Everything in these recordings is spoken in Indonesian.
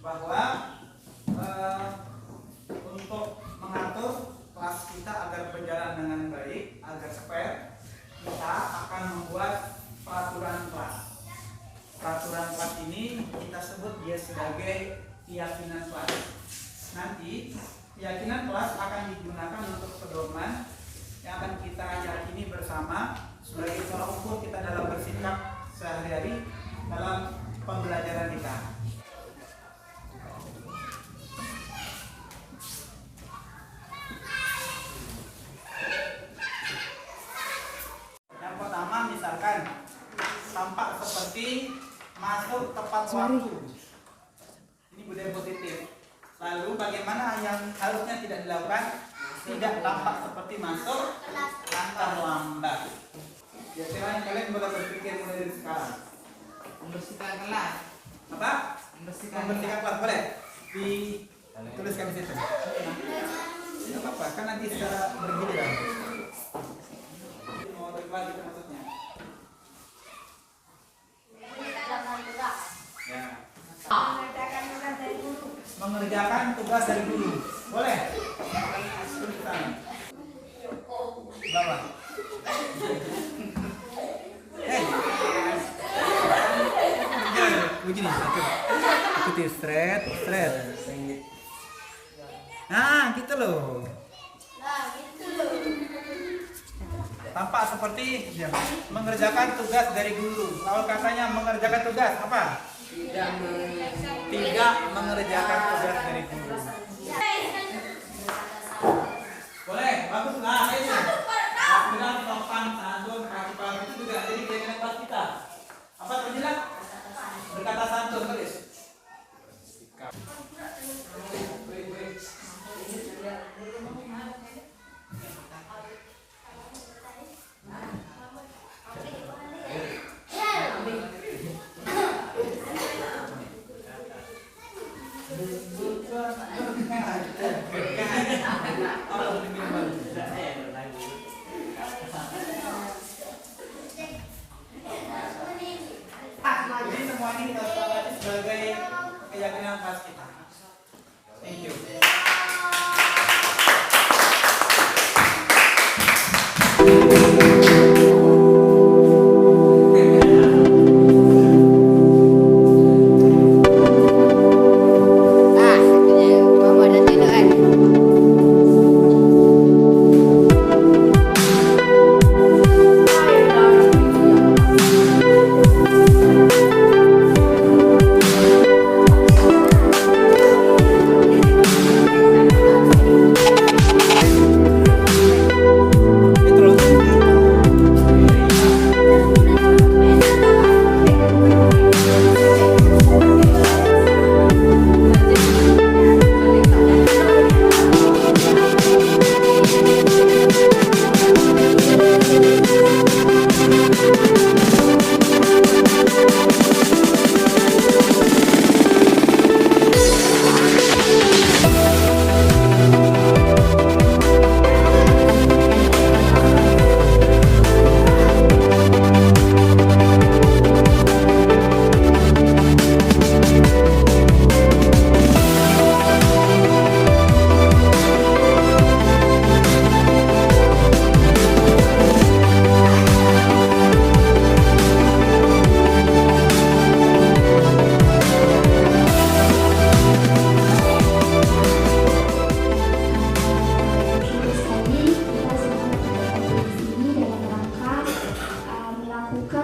bahwa untuk mengatur kelas kita agar berjalan dengan baik, agar fair, kita akan membuat peraturan kelas. Peraturan kelas ini kita sebut dia sebagai keyakinan kelas. Nanti keyakinan kelas akan digunakan untuk pedoman yang akan kita yakini bersama sebagai tolak ukur kita dalam bersikap sehari-hari dalam pembelajaran kita. Yang pertama, misalkan tampak seperti masuk tepat waktu. Ini budaya positif. Lalu bagaimana yang harusnya tidak dilakukan? Tidak tampak seperti masuk lantar lambat. Ya, silahkan kalian boleh berpikir mulai dari sekarang. Membersihkan kelas. Apa? Membersihkan kelas boleh? Dituliskan di situ. Tidak apa-apa, kan nanti secara bergiliran. Mau berkelas itu maksudnya. Ya. Mengerjakan tugas dari guru. Boleh? Tulisan. Bawah. Begini, ikuti straight. Nah, gitu loh. Tampak seperti mengerjakan tugas dari guru. Lalu katanya mengerjakan tugas apa? Tidak mengerjakan tugas dari guru. Boleh, bagus lah. Bilang sopan, santun, praktikal itu juga jadi keyakinan kelas kita. Apa terjelas? Berkata santun, tulis. Jadi semua ini kita sepakati sebagai keyakinan kelas kita. Thank you.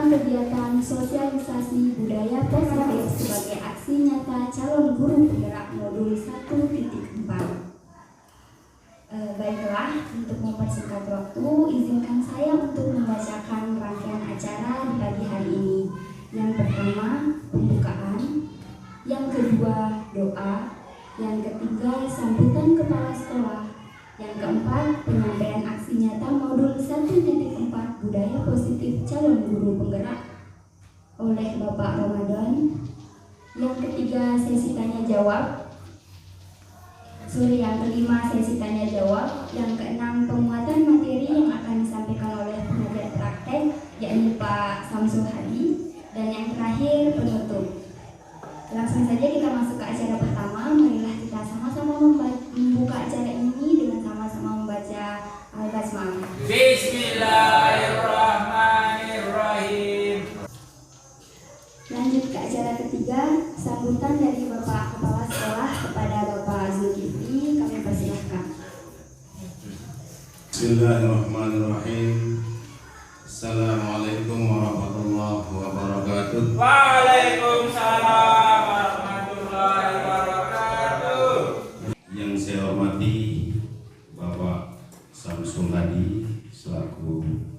Kegiatan sosialisasi budaya positif sebagai aksi nyata calon guru penggerak modul 1.4. Baiklah, untuk mempersingkat waktu, izinkan saya untuk membacakan rangkaian acara di pagi hari ini. Yang pertama, pembukaan. Yang kedua, doa. Yang ketiga, sambutan kepala sekolah. Yang keempat, penyampaian aksi nyata modul 1.4 budaya positif calon guru penggerak oleh Bapak Ramadan. Yang ketiga, sesi tanya jawab. Yang kelima, sesi tanya jawab. Yang keenam, penguatan materi yang akan disampaikan oleh pengajar praktek, yakni Pak Samsul Hadi. Dan yang terakhir, penutup. Langsung saja kita masuk ke acara pertama. Sambutan dari Bapak Kepala Sekolah kepada Bapak Zulkifli kami persilahkan. Bismillahirrahmanirrahim. Assalamualaikum warahmatullahi wabarakatuh. Waalaikumsalam warahmatullahi wabarakatuh. Yang saya hormati Bapak Samsul Hadi selaku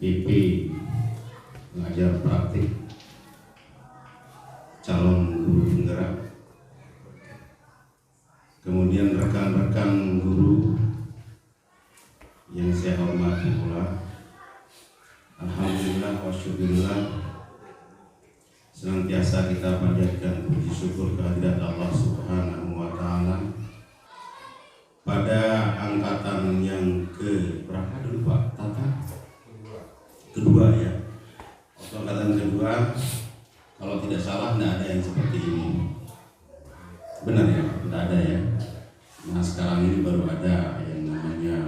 PP pengajar praktik calon guru penggerak, kemudian rekan-rekan guru yang saya hormati pula. Alhamdulillah wa syukurillah, senantiasa kita panjatkan puji syukur kehadirat Allah Subhanahu wa Ta'ala pada angkatan yang ke berapa dulu Pak Tata? Kedua ya. Waktu angkatan kedua, kalau tidak salah tidak ada yang seperti ini. Benar ya? Tidak ada ya. Nah sekarang ini baru ada yang namanya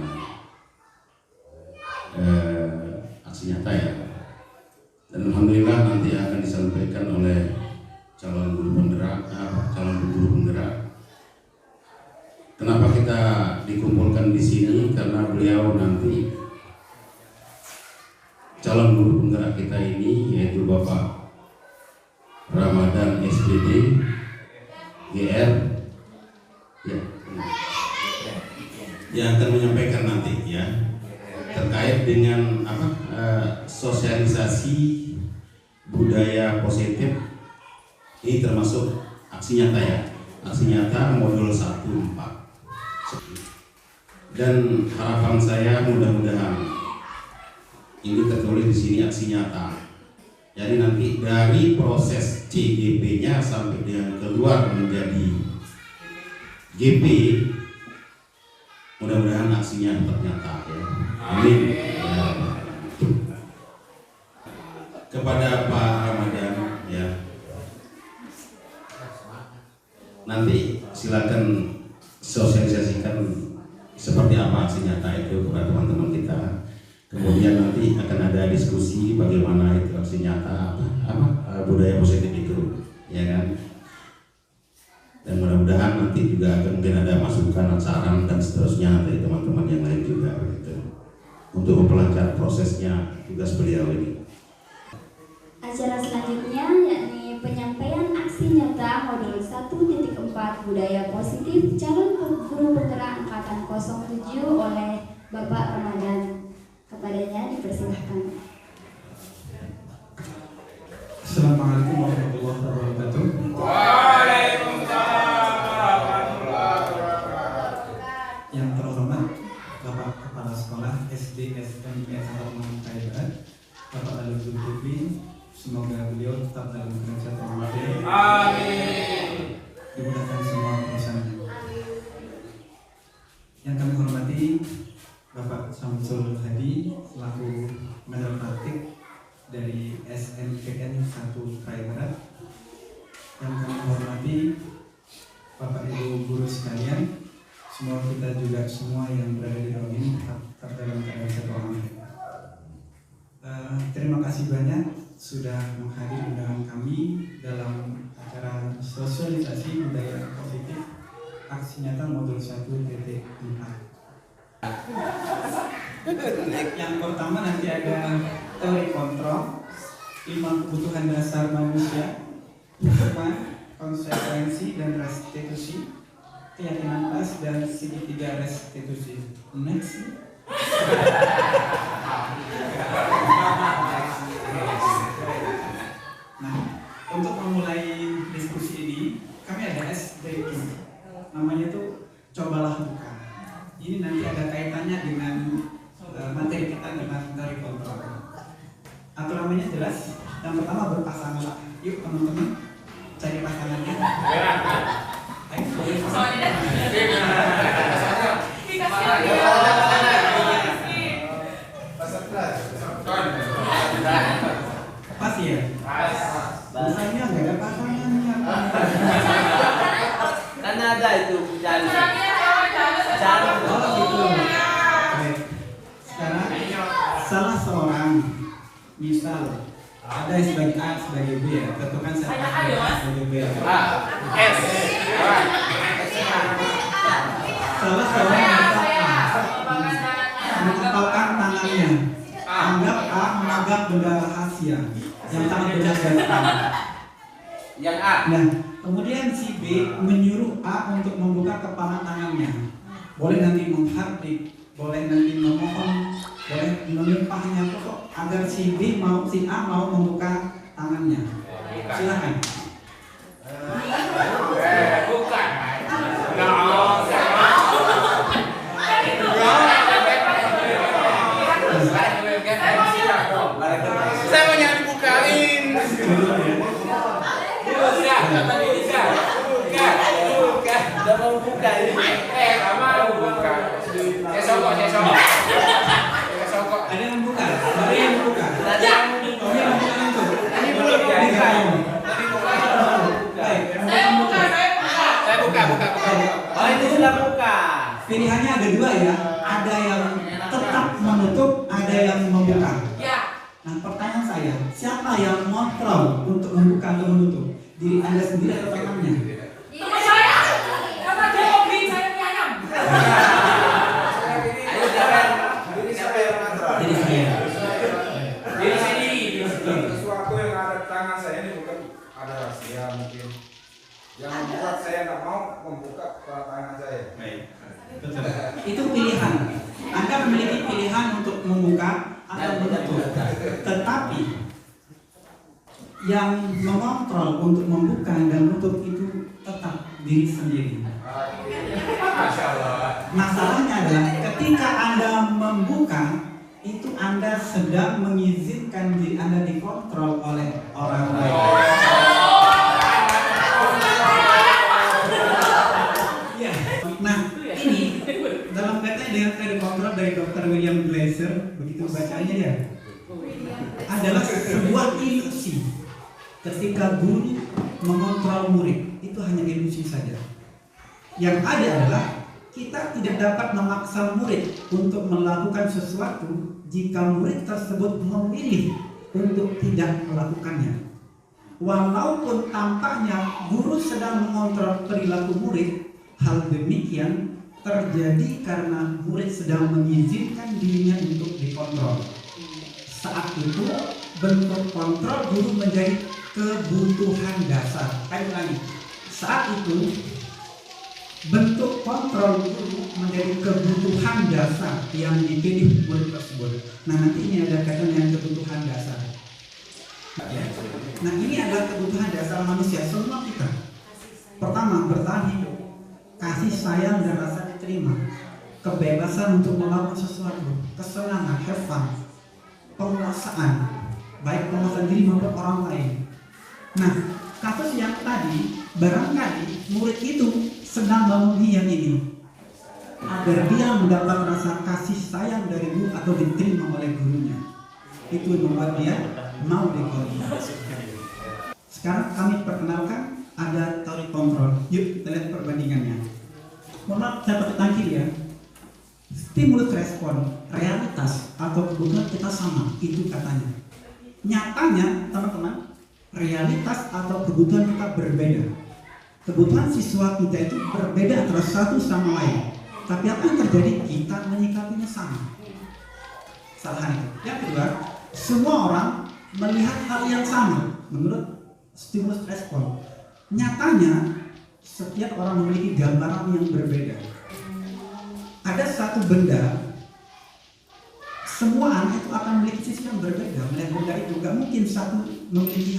aksi nyata ya. Dan alhamdulillah nanti akan disampaikan oleh calon guru penggerak. Kenapa kita dikumpulkan di sini? Karena beliau nanti calon guru penggerak kita ini yaitu Bapak Ramadan SPD GR ya, yang akan menyampaikan nanti ya terkait dengan sosialisasi budaya positif. Ini termasuk aksi nyata ya, aksi nyata modul 1-4. Dan harapan saya mudah-mudahan ini tertulis di sini aksi nyata. Jadi nanti dari proses CGP-nya sampai dengan keluar menjadi GP, mudah-mudahan aksinya tetap nyata ya. Amin. Ya. Kepada Pak Ramadan ya, nanti silakan sosialisasikan seperti apa aksi nyata itu kepada teman-teman kita. Kemudian nanti akan ada diskusi bagaimana itu aksi nyata budaya positif itu, ya kan? Dan mudah-mudahan nanti juga akan mungkin ada masukan, saran dan seterusnya dari teman-teman yang lain juga, gitu. Untuk memperlancar prosesnya tugas beliau ini. Acara selanjutnya yakni penyampaian aksi nyata modul 1.4 budaya positif calon guru penggerak angkatan 07 oleh Bapak Ramadan. Kepadanya dipersilahkan. Assalamualaikum warahmatullahi wabarakatuh. Waalaikumsalam warahmatullahi wabarakatuh. Yang terhormat Bapak Kepala Sekolah SD SMP Saharman Barat, Bapak Ali Zulkifli, semoga beliau tetap dalam kesehatan walafiat. Amin. Dimudahkan semua urusannya. Yang kami hormati Bapak Samsul Hadi selaku pengajar praktik dari SMPN 1 Barat. Yang kami hormati Bapak Ibu guru sekalian, semua kita juga semua yang berada di ruang ini tetap dalam keadaan sehat walafiat. Terima kasih banyak sudah menghadiri undangan kami dalam acara sosialisasi budaya positif aksi nyata modul 1.4. Yang pertama nanti ada teori kontrol, 5 kebutuhan dasar manusia, hukuman, konsekuensi dan restitusi, keyakinan kelas dan segitiga restitusi. Next. Nah, untuk memulai diskusi ini, kami ada SDQ. Namanya tuh cobalah buka. Ini nanti ada kaitannya dengan materi kita tentang teori kontrol. Aturannya jelas. Yang pertama berpasangan. Yuk teman-teman cari pasangannya. Ayo boleh pasangan. Pas ya? Pas. Busanya nggak ada pasangannya. Kan ada itu cari. Oh gitu. Baik. Sekarang salah seorang, misal Ada sebagai A, sebagai B ya. Tentukan saya sebagai B. S. Salah seorang mengepalkan tangannya. Anggap A memegang benda rahasia yang sangat berharga. Yang A. Nah, kemudian si B menyuruh A untuk membuka kepalan tangannya. Boleh nanti menghardik, boleh nanti memohon, boleh melimpahnya pokok agar si A mau membuka tangannya. Silakan. Bukan. Saya mau nyari bukain. Udah mau buka ini. Nggak mau buka. Saya sokok. Ada yang membuka? Ada yang membuka? Ada yang Oh, ini membuka langsung. Ini belum ya. Ini kamu. Baik, membuka. Saya buka. Oh, itu sudah buka. Pilihannya ada dua ya. Ada yang tetap menutup, ada yang membuka. Ya. Nah, pertanyaan saya, siapa yang mengontrol untuk membuka atau menutup? Diri Anda sendiri atau temannya? Teman saya, karena dia hobi saya penyayang. Ayo siapa yang kontrol? Jadi saya. Diri sendiri. Sesuatu yang ada di tangan saya ini bukan ada rahasia mungkin yang membuat saya nggak mau membuka tangan saya. Betul. Itu pilihan. Anda memiliki pilihan untuk membuka atau menutup. Tetapi yang mengontrol untuk membuka dan menutup itu tetap diri sendiri. Masya Allah. Masalahnya adalah ketika Anda membuka itu Anda sedang mengizinkan diri Anda dikontrol oleh orang lain. Ya. Nah, ini dalam kaitannya dengan teori kontrol dari Dr. William Glasser, begitu bacanya ya, adalah sebuah ilusi. Ketika guru mengontrol murid, itu hanya ilusi saja. Yang ada adalah kita tidak dapat memaksa murid untuk melakukan sesuatu jika murid tersebut memilih untuk tidak melakukannya. Walaupun tampaknya guru sedang mengontrol perilaku murid, hal demikian terjadi karena murid sedang mengizinkan dirinya untuk dikontrol. Saat itu bentuk kontrol guru menjadi kebutuhan dasar. Kali lagi, saat itu bentuk kontrol guru menjadi kebutuhan dasar yang dipilih murid tersebut. Nah, nanti ini ada kaitan dengan kebutuhan dasar. Ya. Nah, ini adalah kebutuhan dasar manusia semua kita. Pertama, bertahan hidup, kasih sayang dan rasa diterima, kebebasan untuk melakukan sesuatu, kesenangan, have fun, penguasaan, baik penguasaan diri maupun orang lain. Nah, kasus yang tadi, barangkali murid itu sedang memenuhi yang ini agar dia mendapat rasa kasih sayang dari guru atau diterima oleh gurunya. Itu yang membuat dia mau dikontrol. Sekarang kami perkenalkan ada teori kontrol. Yuk kita lihat perbandingannya. Mohon maaf, saya pakai tangan kiri ya. Stimulus respon, realitas atau kebutuhan kita sama, itu katanya. Nyatanya teman-teman, realitas atau kebutuhan kita berbeda. Kebutuhan siswa kita itu berbeda antara satu sama lain. Tapi apa yang terjadi? Kita menyikapinya sama. Kesalahan itu. Yang kedua, semua orang melihat hal yang sama menurut stimulus respon. Nyatanya, setiap orang memiliki gambaran yang berbeda. Ada satu benda, semua anak itu akan memiliki sisi yang berbeda. Melihat benda itu gak mungkin satu memiliki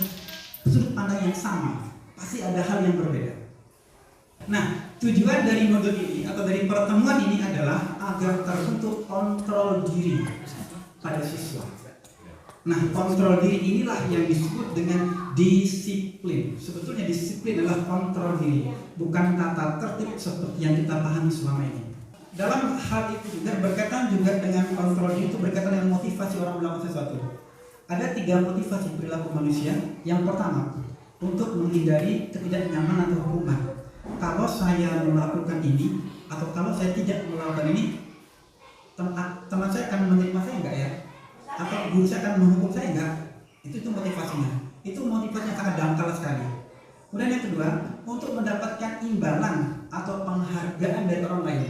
sudut pandang yang sama. Pasti ada hal yang berbeda. Nah, tujuan dari modul ini atau dari pertemuan ini adalah agar terbentuk kontrol diri pada siswa. Nah, kontrol diri inilah yang disebut dengan disiplin. Sebetulnya disiplin adalah kontrol diri, bukan tata tertib seperti yang kita pahami selama ini. Dalam hal itu juga berkaitan juga dengan kontrol diri, itu berkaitan dengan motivasi orang melakukan sesuatu. Ada 3 motivasi perilaku manusia. Yang pertama, untuk menghindari ketidaknyamanan atau hukuman. Kalau saya melakukan ini atau kalau saya tidak melakukan ini, teman saya akan menerima saya enggak ya? Atau guru saya akan menghukum saya enggak? Itu motivasinya. Itu motivasinya sangat dangkal sekali. Kemudian yang kedua, untuk mendapatkan imbalan atau penghargaan dari orang lain.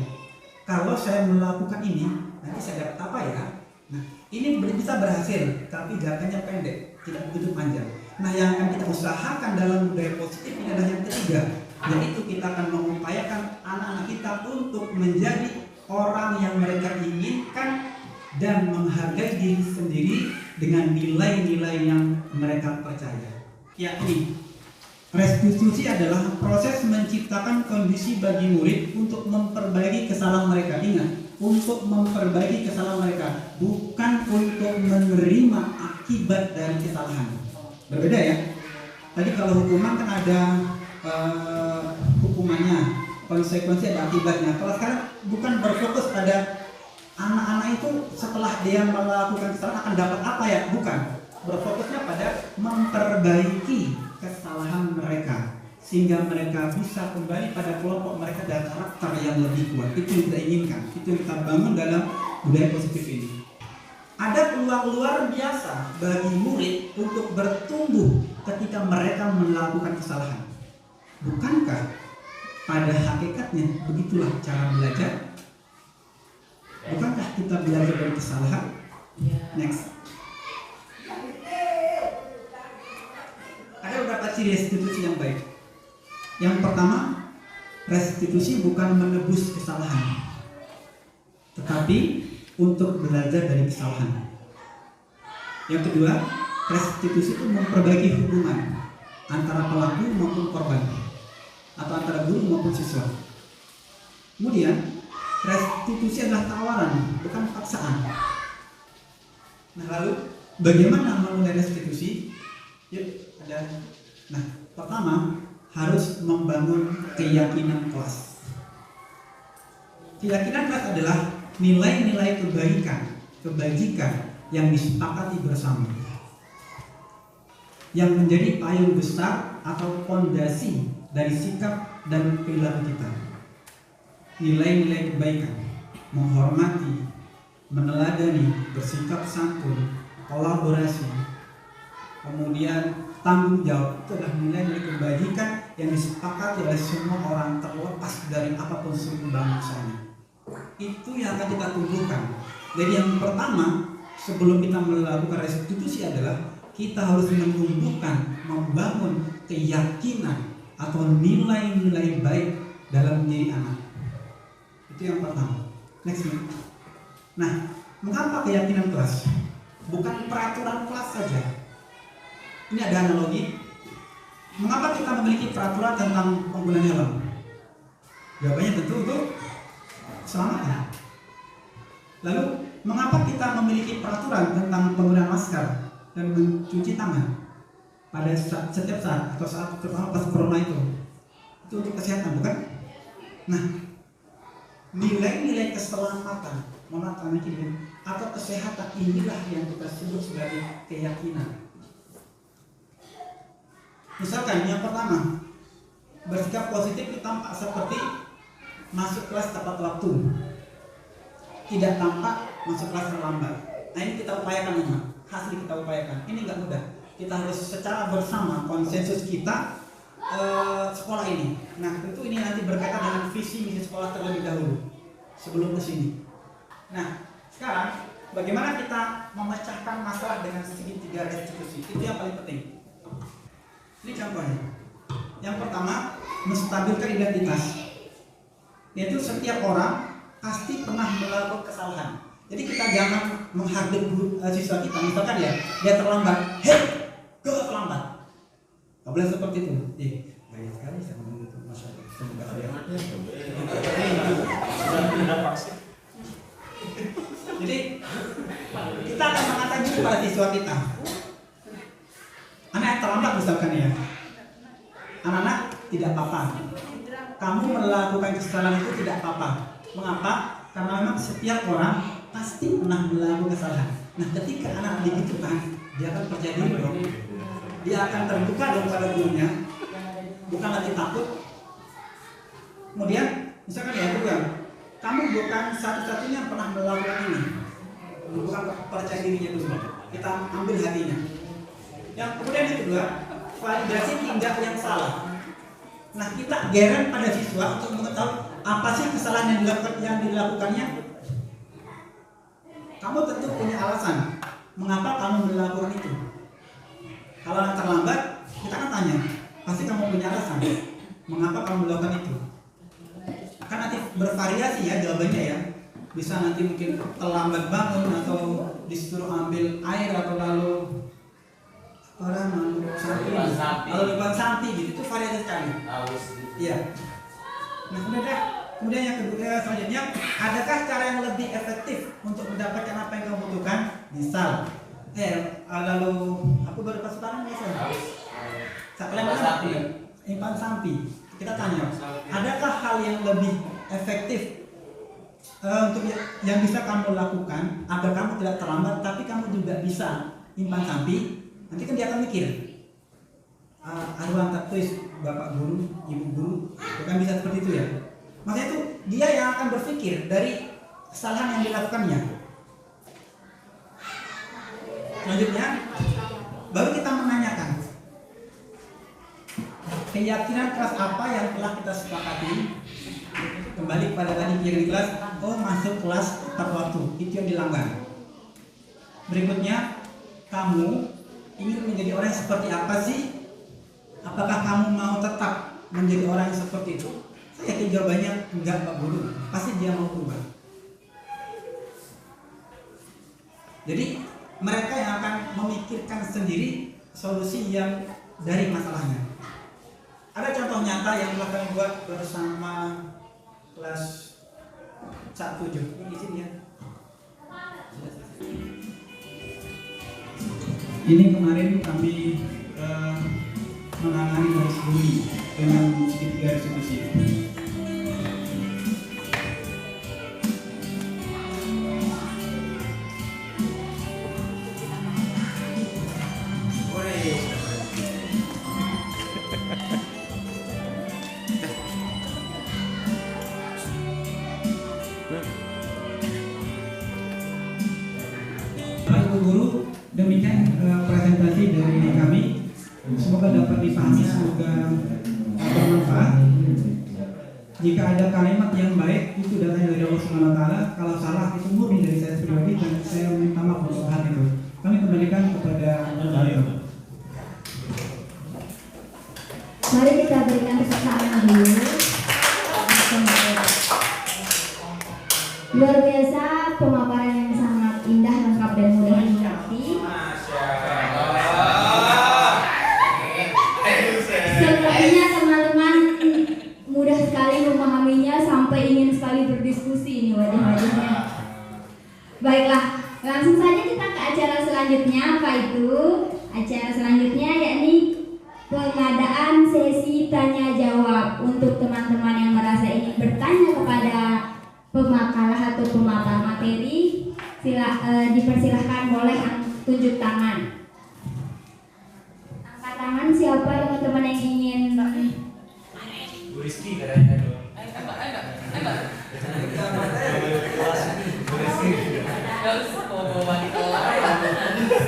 Kalau saya melakukan ini, nanti saya dapat apa ya? Nah, ini bisa berhasil, tapi jangkanya pendek, tidak begitu panjang. Nah, yang akan kita usahakan dalam budaya positif ini adalah yang ketiga, yaitu kita akan mengupayakan anak-anak kita untuk menjadi orang yang mereka inginkan dan menghargai diri sendiri dengan nilai-nilai yang mereka percaya. Yakni, restitusi adalah proses menciptakan kondisi bagi murid untuk memperbaiki kesalahan mereka. Ingat, untuk memperbaiki kesalahan mereka, bukan untuk menerima akibat dari kesalahan. Berbeda ya. Tadi kalau hukuman kan ada hukumannya, konsekuensi ada akibatnya. Kalau sekarang bukan berfokus pada anak-anak itu setelah dia melakukan kesalahan akan dapat apa ya, bukan. Berfokusnya pada memperbaiki kesalahan mereka sehingga mereka bisa kembali pada kelompok mereka dan karakter yang lebih kuat. Itu yang kita inginkan, itu yang kita bangun dalam budaya positif ini. Ada peluang luar biasa bagi murid untuk bertumbuh ketika mereka melakukan kesalahan. Bukankah pada hakikatnya begitulah cara belajar? Bukankah kita belajar dari kesalahan? Next. Ada beberapa ciri restitusi yang baik. Yang pertama, restitusi bukan menebus kesalahan, tetapi untuk belajar dari kesalahan. Yang kedua, restitusi itu memperbaiki hubungan antara pelaku maupun korban, atau antara guru maupun siswa. Kemudian, restitusi adalah tawaran, bukan paksaan. Nah, lalu bagaimana memulai restitusi? Yuk, ada. Nah, pertama harus membangun keyakinan kelas. Keyakinan kelas adalah nilai-nilai kebaikan, kebajikan yang disepakati bersama, yang menjadi payung besar atau fondasi dari sikap dan perilaku kita. Nilai-nilai kebaikan, menghormati, meneladani, bersikap santun, kolaborasi, kemudian tanggung jawab, itu adalah nilai-nilai kebajikan yang disepakati oleh semua orang terlepas dari apapun suku bangsanya. Itu yang akan kita tumbuhkan. Jadi yang pertama, sebelum kita melakukan restitusi adalah kita harus menumbuhkan, membangun keyakinan atau nilai-nilai baik dalam diri anak. Itu yang pertama. Next. Nah, mengapa keyakinan kelas? Bukan peraturan kelas saja. Ini ada analogi. Mengapa kita memiliki peraturan tentang penggunaan helm? Jawabannya tentu untuk keselamatan. Lalu, mengapa kita memiliki peraturan tentang penggunaan masker dan mencuci tangan pada setiap saat atau saat terutama pas corona itu? Itu untuk kesehatan, bukan? Nah, nilai-nilai keselamatan, atau kesehatan inilah yang kita sebut sebagai keyakinan. Misalkan yang pertama, bersikap positif itu tampak seperti masuk kelas tepat waktu, tidak tampak masuk kelas terlambat. Nah, ini kita upayakan ini, hasil kita upayakan. Ini nggak mudah. Kita harus secara bersama konsensus kita sekolah ini. Nah, tentu ini nanti berkaitan dengan visi misi sekolah terlebih dahulu sebelum ke sini. Nah, sekarang bagaimana kita memecahkan masalah dengan segitiga restitusi? Itu yang paling penting. Ini contohnya. Yang pertama, menstabilkan identitas. Yaitu setiap orang pasti pernah melakukan kesalahan. Jadi kita jangan menghardik siswa kita. Misalkan ya, dia terlambat. Hei, kau terlambat. Gak boleh seperti itu. Banyak sekali saya ngomong itu. Masya Allah. Semoga Jadi kita akan mengatakan kepada siswa kita, anak yang terlambat misalkan ya, anak-anak tidak apa-apa, kamu melakukan kesalahan itu tidak apa-apa. Mengapa? Karena memang setiap orang pasti pernah melakukan kesalahan. Nah, ketika anak begitu kan, dia akan percaya diri dong, dia akan terbuka dong pada gurunya, bukan lagi takut. Kemudian misalkan ya itu kan, kamu bukan satu-satunya yang pernah melakukan ini, bukan percaya dirinya dulu, kita ambil hatinya. Yang kemudian yang kedua, validasi tindak yang salah. Nah, kita geren pada siswa untuk mengetahui apa sih kesalahan yang dilakukannya. Kamu tentu punya alasan mengapa kamu melakukan itu. Kalau yang terlambat, kita kan tanya, pasti kamu punya alasan mengapa kamu melakukan itu. Kan nanti bervariasi ya jawabannya ya. Bisa nanti mungkin terlambat bangun atau disuruh ambil air atau lalu lalu depan sapi gitu. Itu variasi sekali. Iya. Nah, kemudian yang kedua selanjutnya, adakah cara yang lebih efektif untuk mendapatkan apa yang kamu butuhkan? Misal, lalu aku baru pas sekarang impan sapi. Kita tanya, adakah hal yang lebih efektif untuk yang bisa kamu lakukan agar kamu tidak terlambat, tapi kamu juga bisa impan sapi? Nanti kan dia akan mikir, aduh tak tulis bapak guru, ibu guru, bukan bisa seperti itu ya. Maksudnya itu dia yang akan berpikir dari kesalahan yang dilakukannya. Selanjutnya, baru kita menanyakan keyakinan kelas apa yang telah kita sepakati. Kembali pada tadi yang di kelas, masuk kelas tepat waktu, itu yang dilanggar. Berikutnya, kamu ingin menjadi orang yang seperti apa sih? Apakah kamu mau tetap menjadi orang yang seperti itu? Saya yakin jawabannya enggak, Pak Guru. Pasti dia mau berubah. Jadi mereka yang akan memikirkan sendiri solusi yang dari masalahnya. Ada contoh nyata yang telah kami buat bersama kelas 1-7. Ini izin ya. Ini kemarin kami menangani garis bumi dengan segitiga restitusi. Ibu guru, demikian presentasi dari kami. Semoga dapat dipahami, semoga bermanfaat. Jika ada kalimat yang baik itu datang dari Allah Subhanahu wa taala, kalau salah itu murni dari saya pribadi dan saya minta maaf untuk hal itu. Kami kembalikan kepada beliau. Mari kita berikan tepuk tangan dulu. Luar biasa pemaparan yang sangat indah, lengkap dan mudah dimengerti. Sepertinya teman-teman mudah sekali memahaminya sampai ingin sekali berdiskusi ini wajah-wajahnya. Baiklah, langsung saja kita ke acara selanjutnya. Apa itu? Acara selanjutnya yakni pengadaan sesi tanya jawab untuk teman-teman yang merasa ingin bertanya kepada pemakalah atau pemaparan materi. Dipersilahkan boleh tunjuk tangan. Angkat tangan siapa teman-teman yang ingin. Bu Rizky katanya.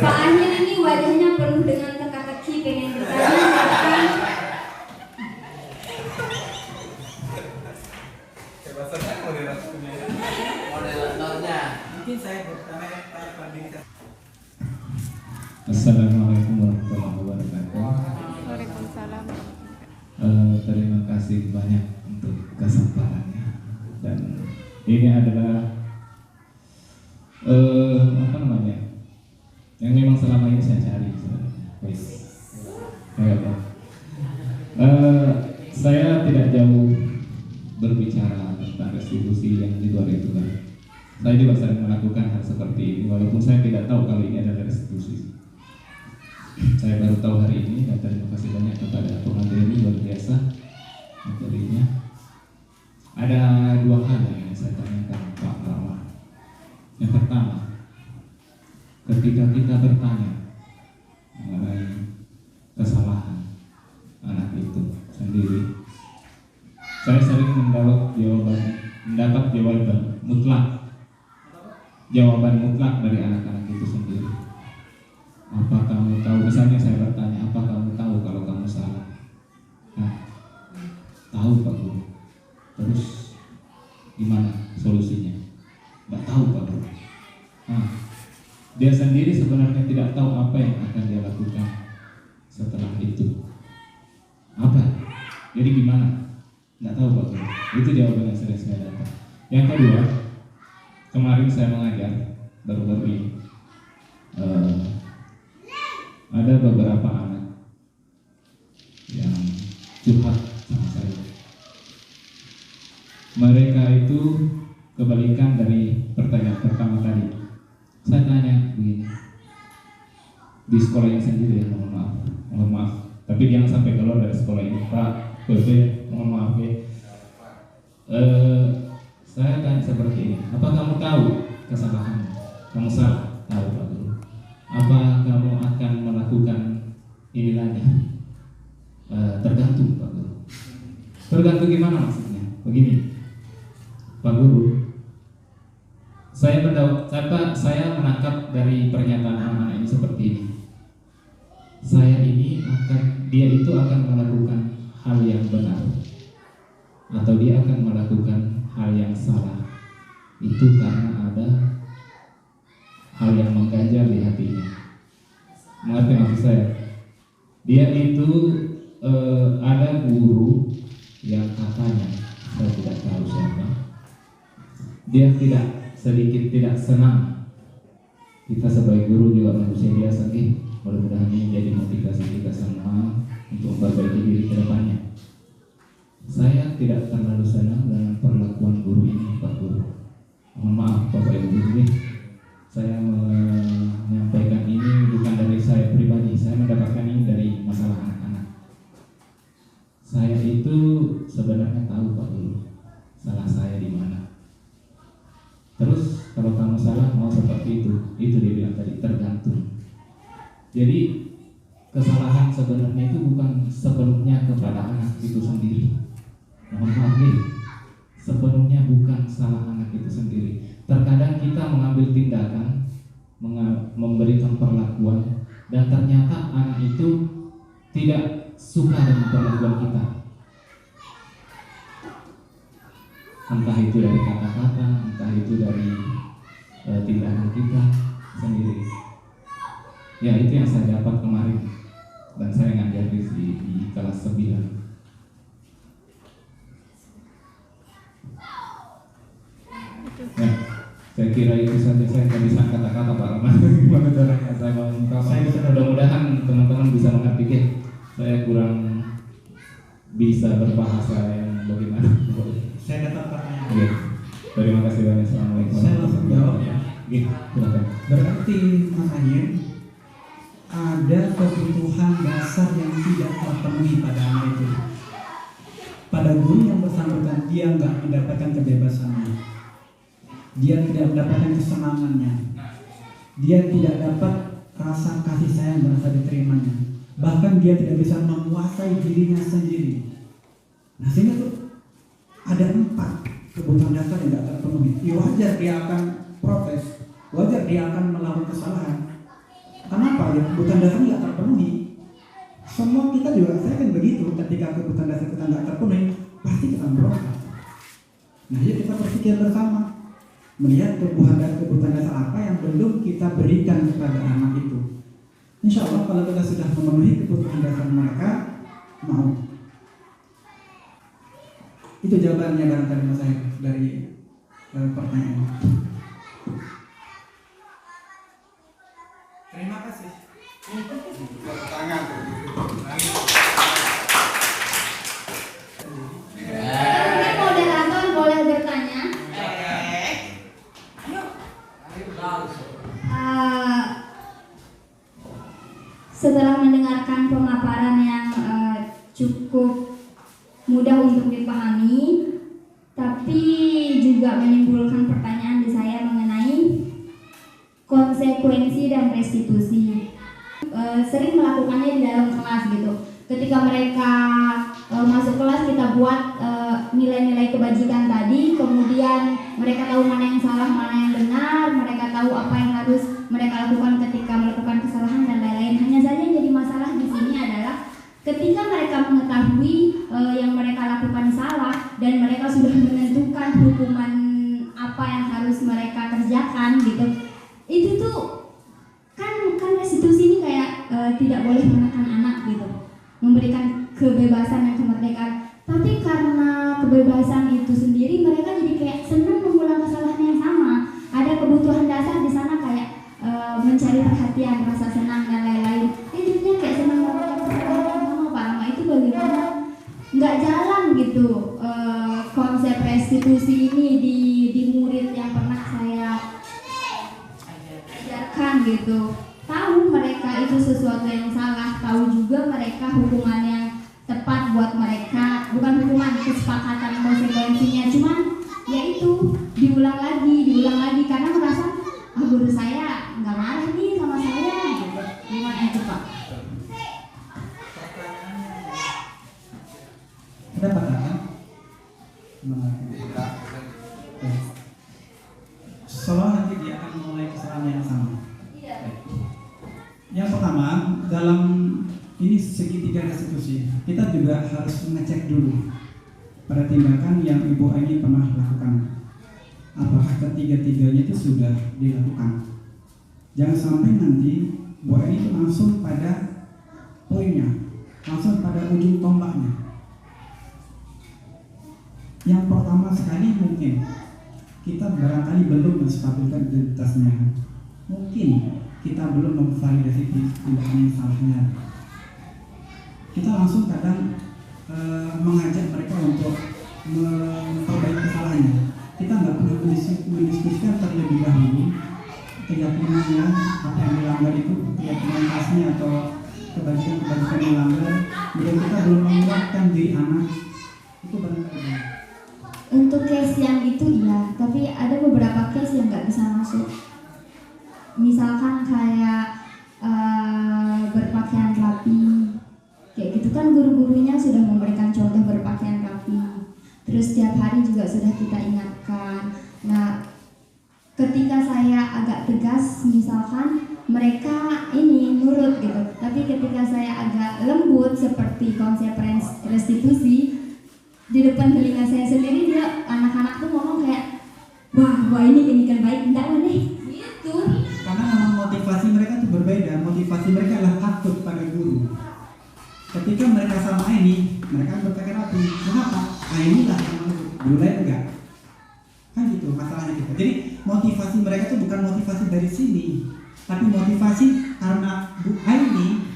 Pak Ahil ini wajahnya penuh dengan teka-teki pengen bertanya. Moderatornya. Mungkin saya bertanya pada diri saya. Assalamualaikum warahmatullahi wabarakatuh. Waalaikumsalam. Terima kasih banyak untuk kesempatannya, dan ini adalah yang memang selama ini saya cari sebenarnya. Saya tidak jauh berbicara tentang restitusi yang di luar itu kan. Saya juga sering melakukan hal seperti ini, walaupun saya tidak tahu kalau ini adalah restitusi. Saya baru tahu hari ini, dan terima kasih banyak kepada pengajar luar biasa materinya. Ada dua hal yang ingin saya tanyakan Pak Rahmat. Yang pertama, ketika kita bertanya mengenai kesalahan anak itu sendiri, saya sering mendapat jawaban mutlak dari anak-anak itu sendiri. Apa kamu tahu, misalnya saya Jadi gimana? Nggak tahu Pak Guru. Itu jawaban yang sering saya dapat. Yang kedua, kemarin saya mengajar baru-baru ini. Ada beberapa anak yang curhat sama saya. Mereka itu kebalikan dari pertanyaan pertama tadi. Saya tanya begini, di sekolahnya sendiri ya, mohon maaf, tapi jangan sampai keluar dari sekolah ini, Pak PP, mohon maaf ya. Saya tanya seperti ini, apa kamu tahu kesalahanmu? Kamu salah, tahu Pak Guru. Apa kamu akan melakukan ini lagi? Tergantung Pak Guru. Tergantung gimana maksudnya? Begini, Pak Guru, saya menangkap dari pernyataan anak-anak ini seperti ini. Dia itu akan melakukan hal yang benar, atau dia akan melakukan hal yang salah. Itu karena ada hal yang mengganjal di hatinya. Mengerti maksud saya? Dia itu ada guru yang katanya, saya tidak tahu siapa, dia tidak senang. Kita sebagai guru juga manusia biasa, mudah-mudahan ini jadi motivasi kita semua untuk memperbaiki diri ke depannya. Saya tidak terlalu senang dengan perlakuan guru ini, Pak Guru. Mohon maaf Bapak Ibu guru, saya menyampaikan ini bukan dari saya pribadi, saya mendapatkan ini dari masalah anak-anak. Saya itu sebenarnya tahu Pak Guru, salah saya di mana. Terus kalau kamu salah mau seperti itu dia bilang tadi, tergantung. Jadi kesalahan sebenarnya itu bukan sepenuhnya kepada anak itu sendiri. Mohon maaf nih, sepenuhnya bukan salah anak itu sendiri. Terkadang kita mengambil tindakan, memberikan perlakuan, dan ternyata anak itu tidak suka dengan perlakuan kita. Entah itu dari kata-kata, entah itu dari tindakan kita sendiri. Ya, itu yang saya dapat kemarin, dan saya ngajar di kelas 9. Nah, saya kira itu saja. Saya nggak bisa kata-kata Pak Rahman. Gimana caranya saya mengungkapkan? Mudah-mudahan teman-teman bisa mengerti. Saya kurang bisa berbahasa yang bagaimana. Saya dapat pertanyaan. Oke. Terima kasih banyak. Assalamualaikum. Saya langsung jawab ya. Silakan. Berarti makanya ada kebutuhan dasar yang tidak terpenuhi pada anak itu. Pada guru yang bersangkutan, dia nggak mendapatkan kebebasannya, dia tidak mendapatkan kesenangannya, dia tidak dapat rasa kasih sayang merasa diterimanya, bahkan dia tidak bisa menguasai dirinya sendiri. Nah, sehingga tuh ada 4 kebutuhan dasar yang tidak terpenuhi. Ya, wajar dia akan protes, wajar dia akan melakukan kesalahan. Kenapa? Ya, kebutuhan dasar tidak terpenuhi. Semua kita juga, saya kan begitu. Ketika kebutuhan dasar kita tidak terpenuhi, pasti kita berontak. Nah, yuk kita berpikir bersama, melihat kebutuhan dasar apa yang belum kita berikan kepada anak itu. Insya Allah kalau kita sudah memenuhi kebutuhan dasar mereka, mau. Itu jawabannya barangkali Mas Syahid dari pertanyaan. Terima kasih. Tangan. Mungkin moderator boleh bertanya. Setelah mendengarkan pemaparan yang cukup mudah untuk dipahami, tapi juga menimbulkan pertanyaan di saya mengenai konsekuensi dan restitusi. Sering melakukannya di dalam kelas gitu. Ketika mereka masuk kelas, kita buat nilai-nilai kebajikan tadi, kemudian mereka tahu mana yang salah, mana yang benar, mereka tahu apa yang harus mereka lakukan ketika melakukan kesalahan dan lain-lain. Hanya saja yang jadi masalah di sini adalah ketika mereka mengetahui yang mereka lakukan salah dan mereka sudah menentukan hukuman apa yang harus mereka kerjakan gitu, itu tuh kan restitusi ini kayak tidak boleh menekan anak gitu, memberikan kebebasan dan kemerdekaan. kebebasan itu sendiri mereka jadi kayak senang mengulang kesalahan yang sama. Ada kebutuhan dasar di sana kayak mencari perhatian, rasa senang dan lain-lain. Hidupnya kayak senang melakukan kesalahan yang sama. Pak Rama itu bagaimana nggak jalan gitu konsep restitusi ini di murid yang pernah saya ajarkan gitu. Tahu mereka itu sesuatu yang salah, tahu juga mereka hukuman yang tepat buat mereka, bukan hukuman, kesepakatan konsekuensinya, cuman yaitu diulang lagi karena merasa guru saya nggak marah nih sama saya gitu. Gimana itu Pak? Ada pertanyaan? Soal nanti dia akan memulai kesalahan yang sama. Yang pertama, dalam ini segitiga restitusi, kita juga harus mengecek dulu pada tindakan yang Ibu Aini pernah lakukan. Apakah ketiga-tiganya itu sudah dilakukan? Jangan sampai nanti Bu Aini itu langsung pada poinnya, langsung pada ujung tombaknya. Yang pertama sekali mungkin kita barangkali belum menstabilkan identitasnya. Mungkin kita belum memvalidasi tindakan yang salahnya. Kita langsung kadang mengajak mereka untuk memperbaiki kesalahannya. Kita nggak pernah mendiskusikan terlebih dahulu keyakinannya, apa yang dilanggar itu keyakinan khasnya atau kebajikan yang dilanggar. Dan kita belum menguatkan diri anak itu barangkali. Untuk case yang itu iya, tapi ada beberapa case yang nggak bisa masuk. Misalkan kayak berpakaian rapi, kayak gitu kan guru-gurunya sudah memberikan contoh berpakaian rapi. Terus setiap hari juga sudah kita ingatkan. Nah, ketika saya agak tegas, misalkan mereka ini nurut gitu. Tapi ketika saya agak lembut seperti konsep restitusi, di depan telinga saya sendiri dia anak-anak tuh ngomong kayak wah ini kan baik enggak nih gitu. Karena memang motivasi mereka tuh berbeda. Motivasi mereka adalah takut pada guru. Ketika mereka sama ini, mereka berpikir rapi. Kenapa? Ini lah yang menurut guru lain enggak. Kan gitu masalahnya kita. Jadi motivasi mereka tuh bukan motivasi dari sini, tapi motivasi karena Bu Aini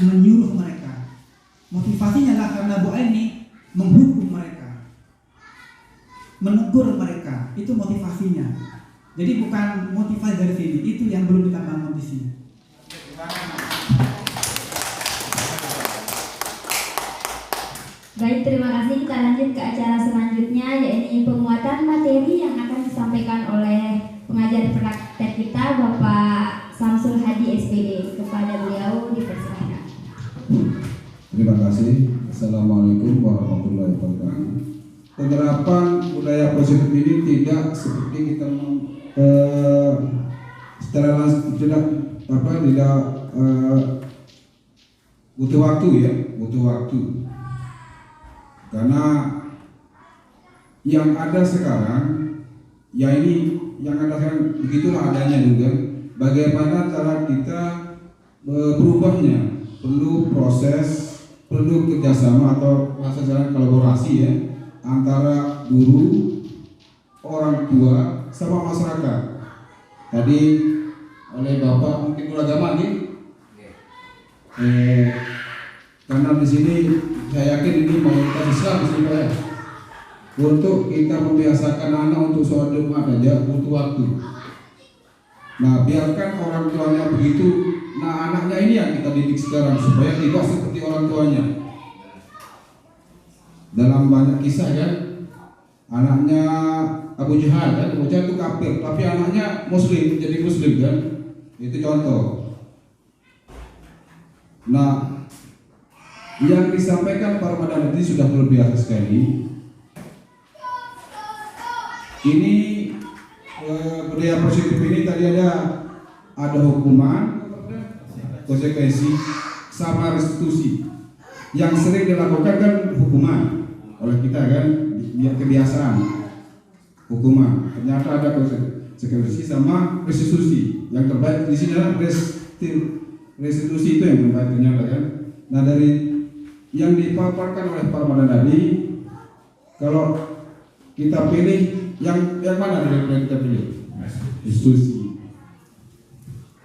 menyuruh mereka. Motivasinya adalah karena Bu Aini menghukum mereka, menegur mereka, itu motivasinya. Jadi bukan motivasi dari sini, itu yang belum kita bangun di sini. Baik, terima kasih. Kita lanjut ke acara selanjutnya, yaitu penguatan materi yang akan disampaikan oleh pengajar praktek kita, Bapak Samsul Hadi SPD. Kepada beliau dipersilakan. Terima kasih. Assalamualaikum warahmatullahi wabarakatuh. Penerapan budaya positif ini tidak seperti kita secara langsung tidak butuh waktu ya, butuh waktu. Karena yang ada sekarang, ya ini yang ada sekarang begitulah adanya juga. Bagaimana cara kita berubahnya? Perlu proses, perlu kerjasama atau bahasa kolaborasi ya antara guru, orang tua, sama masyarakat. Tadi oleh Bapak mungkin guru agama nih, karena di sini saya yakin ini mayoritas Islam di sini Pak ya. Untuk kita membiasakan anak untuk sholat Jumat aja butuh waktu. Nah biarkan orang tuanya begitu. Nah anaknya ini yang kita didik sekarang supaya tidak seperti orang tuanya. Dalam banyak kisah kan, anaknya Abu Jahal kan, Abu Jahal itu kafir, tapi anaknya Muslim, jadi Muslim kan, itu contoh. Nah yang disampaikan para Ramadan ini sudah luar biasa sekali. Ini budaya positif ini tadi ada hukuman, konsekuensi sama restitusi. Yang sering dilakukan kan hukuman oleh kita kan, kebiasaan hukuman. Ternyata ada konsekuensi sama restitusi. Yang terbaik di sini adalah restitusi itu yang terbaik ternyata kan. Nah dari yang dipaparkan oleh Pak Ramadan tadi Kalau kita pilih yang mana dari yang kita pilih? Restitusi.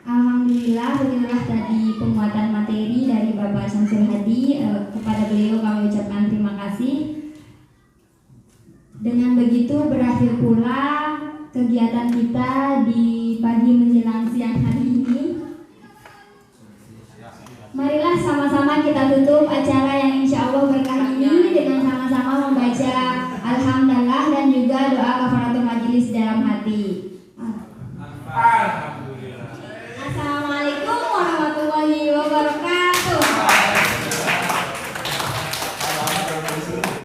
Alhamdulillah, begitulah tadi penguatan materi dari Bapak Syamsul Hadi. Kepada beliau kami ucapkan terima kasih. Dengan begitu berakhir pula kegiatan kita di pagi menjelang siang hari ini. Marilah sama-sama kita tutup acara yang insya Allah berkah ini dengan sama-sama membaca Alhamdulillah dan juga doa kafaratul majelis dalam hati.